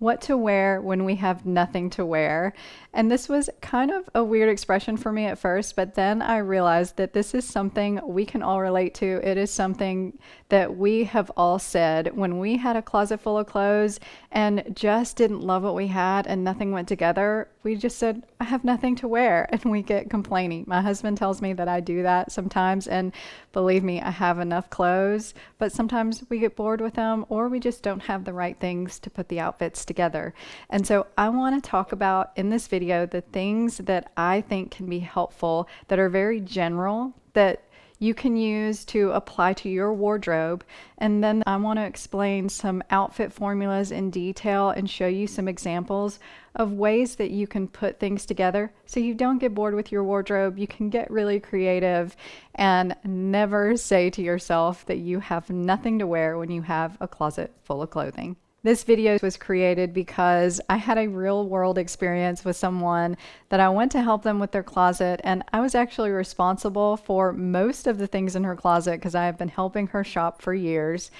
what to wear when we have nothing to wear. And this was kind of a weird expression for me at first, but then I realized that this is something we can all relate to. It is something that we have all said when we had a closet full of clothes and just didn't love what we had and nothing went together. We just said, I have nothing to wear, and we get complaining. My husband tells me that I do that sometimes, and believe me, I have enough clothes, but sometimes we get bored with them or we just don't have the right things to put the outfits together. And so I want to talk about in this video the things that I think can be helpful that are very general that you can use to apply to your wardrobe. And then I want to explain some outfit formulas in detail and show you some examples of ways that you can put things together so you don't get bored with your wardrobe. You can get really creative and never say to yourself that you have nothing to wear when you have a closet full of clothing. This video was created because I had a real world experience with someone that I went to help them with their closet, and I was actually responsible for most of the things in her closet because I have been helping her shop for years.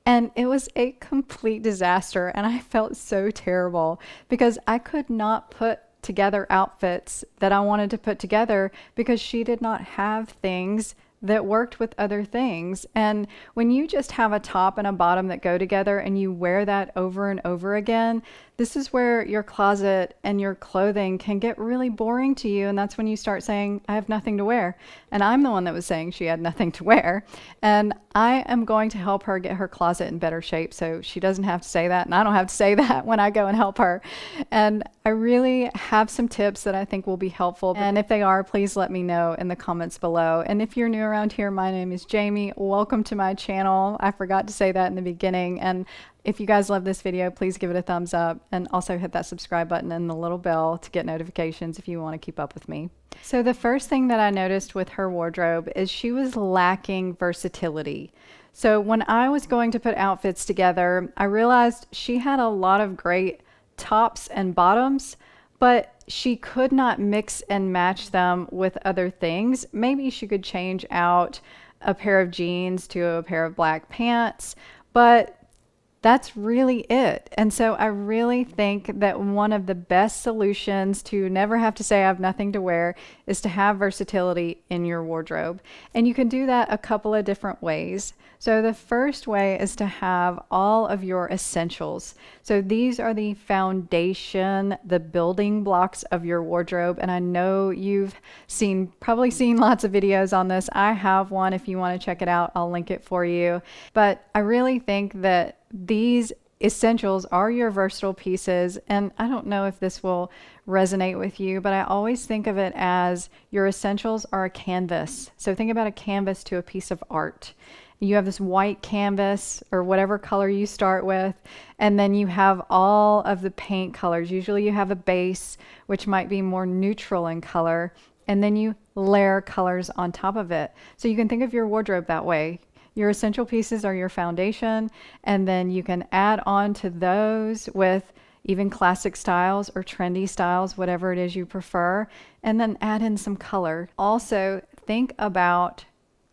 And it was a complete disaster, and I felt so terrible because I could not put together outfits that I wanted to put together because she did not have things that worked with other things. And when you just have a top and a bottom that go together and you wear that over and over again, this is where your closet and your clothing can get really boring to you. And that's when you start saying, I have nothing to wear. And I'm the one that was saying she had nothing to wear. And I am going to help her get her closet in better shape so she doesn't have to say that. And I don't have to say that when I go and help her. And I really have some tips that I think will be helpful. And if they are, please let me know in the comments below. And if you're new around here, my name is Jamie. Welcome to my channel. I forgot to say that in the beginning. And if you guys love this video, please give it a thumbs up and also hit that subscribe button and the little bell to get notifications if you want to keep up with me. So the first thing that I noticed with her wardrobe is she was lacking versatility. So when I was going to put outfits together, I realized she had a lot of great tops and bottoms, but she could not mix and match them with other things. Maybe she could change out a pair of jeans to a pair of black pants, but that's really it. And so I really think that one of the best solutions to never have to say I have nothing to wear is to have versatility in your wardrobe. And you can do that a couple of different ways. So the first way is to have all of your essentials. So these are the foundation, the building blocks of your wardrobe. And I know you've probably seen lots of videos on this. I have one. If you want to check it out, I'll link it for you. But I really think that these essentials are your versatile pieces. And I don't know if this will resonate with you, but I always think of it as your essentials are a canvas. So think about a canvas to a piece of art. You have this white canvas or whatever color you start with, and then you have all of the paint colors. Usually you have a base, which might be more neutral in color, and then you layer colors on top of it. So you can think of your wardrobe that way. Your essential pieces are your foundation, and then you can add on to those with even classic styles or trendy styles, whatever it is you prefer, and then add in some color. Also, think about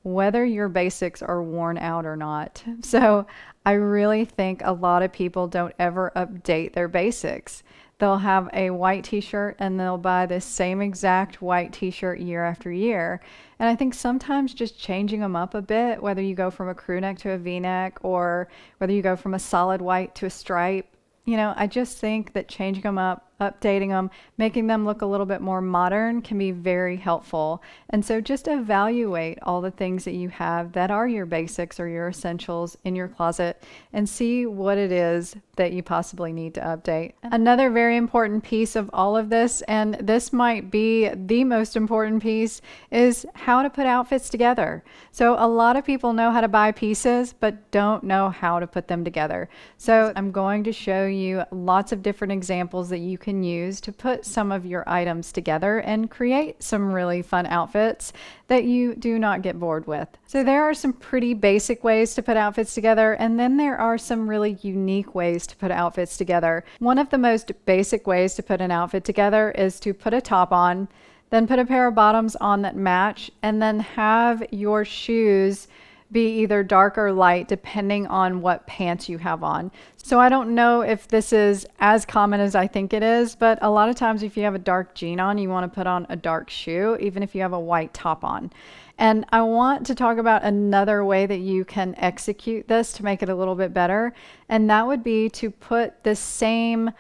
whether your basics are worn out or not. So I really think a lot of people don't ever update their basics. They'll have a white t-shirt and they'll buy the same exact white t-shirt year after year. And I think sometimes just changing them up a bit, whether you go from a crew neck to a v-neck or whether you go from a solid white to a stripe, I just think that changing them up, updating them, making them look a little bit more modern can be very helpful. And so just evaluate all the things that you have that are your basics or your essentials in your closet and see what it is that you possibly need to update. Another very important piece of all of this, and this might be the most important piece, is how to put outfits together. So a lot of people know how to buy pieces but don't know how to put them together. So I'm going to show you lots of different examples that you can use to put some of your items together and create some really fun outfits that you do not get bored with. So there are some pretty basic ways to put outfits together, and then there are some really unique ways to put outfits together. One of the most basic ways to put an outfit together is to put a top on, then put a pair of bottoms on that match, and then have your shoes be either dark or light depending on what pants you have on. So I don't know if this is as common as I think it is, but a lot of times if you have a dark jean on, you want to put on a dark shoe, even if you have a white top on. And I want to talk about another way that you can execute this to make it a little bit better. And that would be to put the same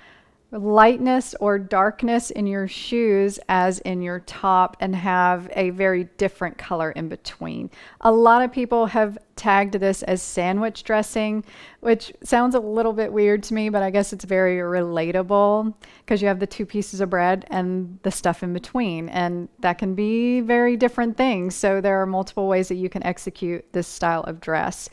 lightness or darkness in your shoes as in your top and have a very different color in between. A lot of people have tagged this as sandwich dressing, which sounds a little bit weird to me, but I guess it's very relatable because you have the two pieces of bread and the stuff in between, and that can be very different things. So there are multiple ways that you can execute this style of dress.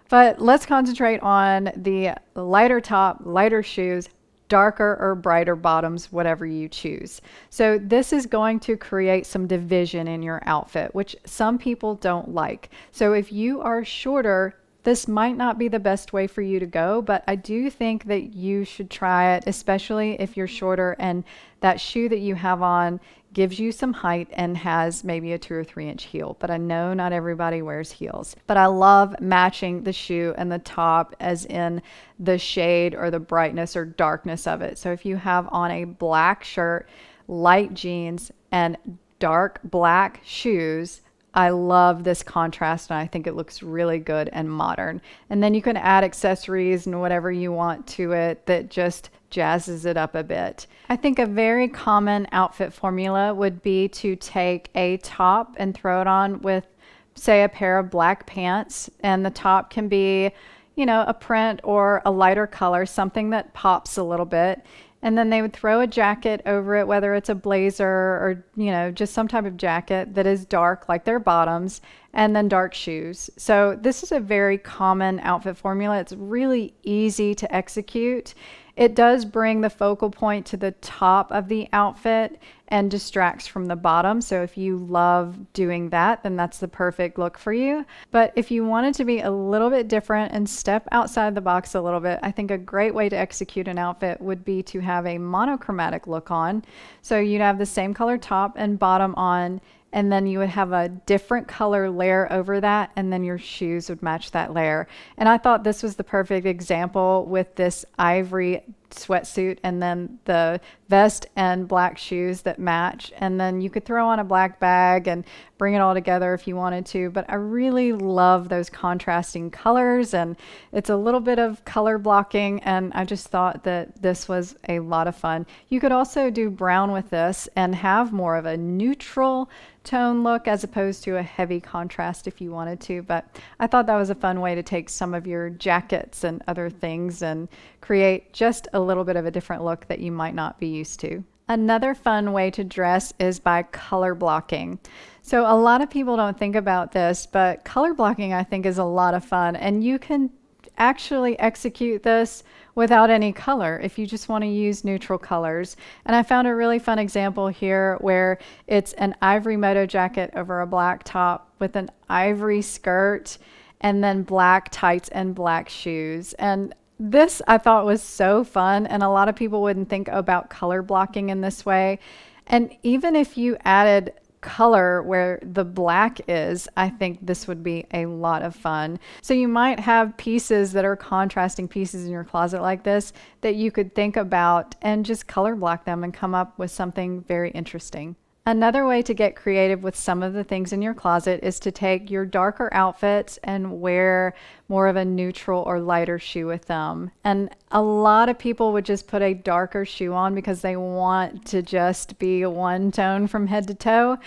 But let's concentrate on the lighter top, lighter shoes, darker or brighter bottoms, whatever you choose. So this is going to create some division in your outfit, which some people don't like. So if you are shorter, this might not be the best way for you to go, but I do think that you should try it, especially if you're shorter and that shoe that you have on gives you some height and has maybe a 2 or 3 inch heel. But I know not everybody wears heels. But I love matching the shoe and the top as in the shade or the brightness or darkness of it. So if you have on a black shirt, light jeans, and dark black shoes, I love this contrast and I think it looks really good and modern. And then you can add accessories and whatever you want to it that just jazzes it up a bit. I think a very common outfit formula would be to take a top and throw it on with, say, a pair of black pants, and the top can be, you know, a print or a lighter color, something that pops a little bit. And then they would throw a jacket over it, whether it's a blazer or, you know, just some type of jacket that is dark like their bottoms, and then dark shoes. So this is a very common outfit formula. It's really easy to execute. It does bring the focal point to the top of the outfit and distracts from the bottom. So if you love doing that, then that's the perfect look for you. But if you wanted to be a little bit different and step outside the box a little bit, I think a great way to execute an outfit would be to have a monochromatic look on. So you'd have the same color top and bottom on, and then you would have a different color layer over that, and then your shoes would match that layer. And I thought this was the perfect example with this ivory sweatsuit and then the vest and black shoes that match, and then you could throw on a black bag and bring it all together if you wanted to. But I really love those contrasting colors, and it's a little bit of color blocking, and I just thought that this was a lot of fun. You could also do brown with this and have more of a neutral tone look as opposed to a heavy contrast if you wanted to. But I thought that was a fun way to take some of your jackets and other things and create just a little bit of a different look that you might not be used to. Another fun way to dress is by color blocking. So a lot of people don't think about this, but color blocking I think is a lot of fun, and you can actually execute this without any color if you just want to use neutral colors. And I found a really fun example here where it's an ivory moto jacket over a black top with an ivory skirt and then black tights and black shoes. And this I thought was so fun, and a lot of people wouldn't think about color blocking in this way. And even if you added color where the black is, I think this would be a lot of fun. So you might have pieces that are contrasting pieces in your closet like this that you could think about and just color block them and come up with something very interesting. Another way to get creative with some of the things in your closet is to take your darker outfits and wear more of a neutral or lighter shoe with them. And a lot of people would just put a darker shoe on because they want to just be one tone from head to toe.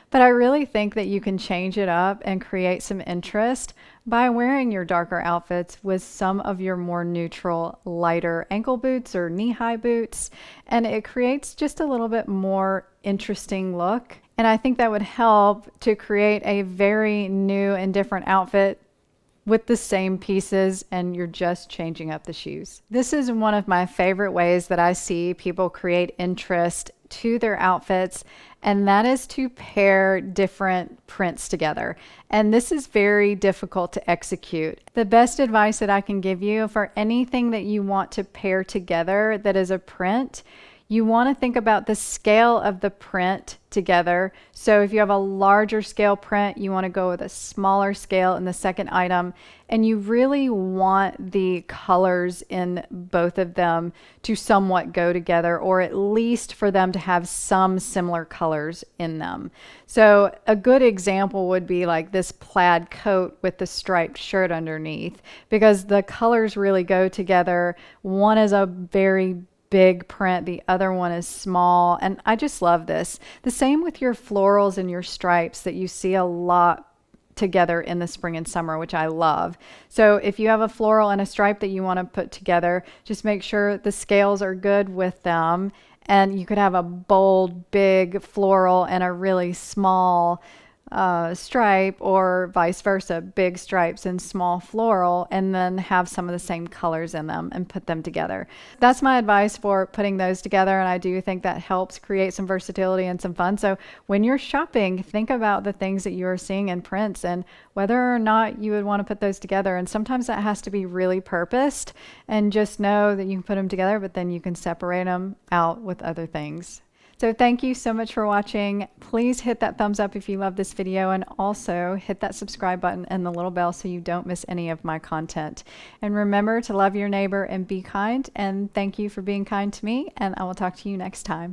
But I really think that you can change it up and create some interest by wearing your darker outfits with some of your more neutral, lighter ankle boots or knee-high boots. And it creates just a little bit more interesting look. And I think that would help to create a very new and different outfit with the same pieces, and you're just changing up the shoes. This is one of my favorite ways that I see people create interest to their outfits, and that is to pair different prints together. And this is very difficult to execute. The best advice that I can give you for anything that you want to pair together that is a print, you want to think about the scale of the print together. So if you have a larger scale print, you want to go with a smaller scale in the second item, and you really want the colors in both of them to somewhat go together, or at least for them to have some similar colors in them. So a good example would be like this plaid coat with the striped shirt underneath, because the colors really go together. One is a very big print, the other one is small, and I just love this. The same with your florals and your stripes that you see a lot together in the spring and summer, which I love. So if you have a floral and a stripe that you want to put together, just make sure the scales are good with them. And you could have a bold, big floral and a really small stripe, or vice versa, big stripes and small floral, and then have some of the same colors in them and put them together. That's my advice for putting those together, and I do think that helps create some versatility and some fun. So when you're shopping, think about the things that you're seeing in prints and whether or not you would want to put those together. And sometimes that has to be really purposed, and just know that you can put them together, but then you can separate them out with other things. So thank you so much for watching. Please hit that thumbs up if you love this video, and also hit that subscribe button and the little bell so you don't miss any of my content. And remember to love your neighbor and be kind, and thank you for being kind to me, and I will talk to you next time.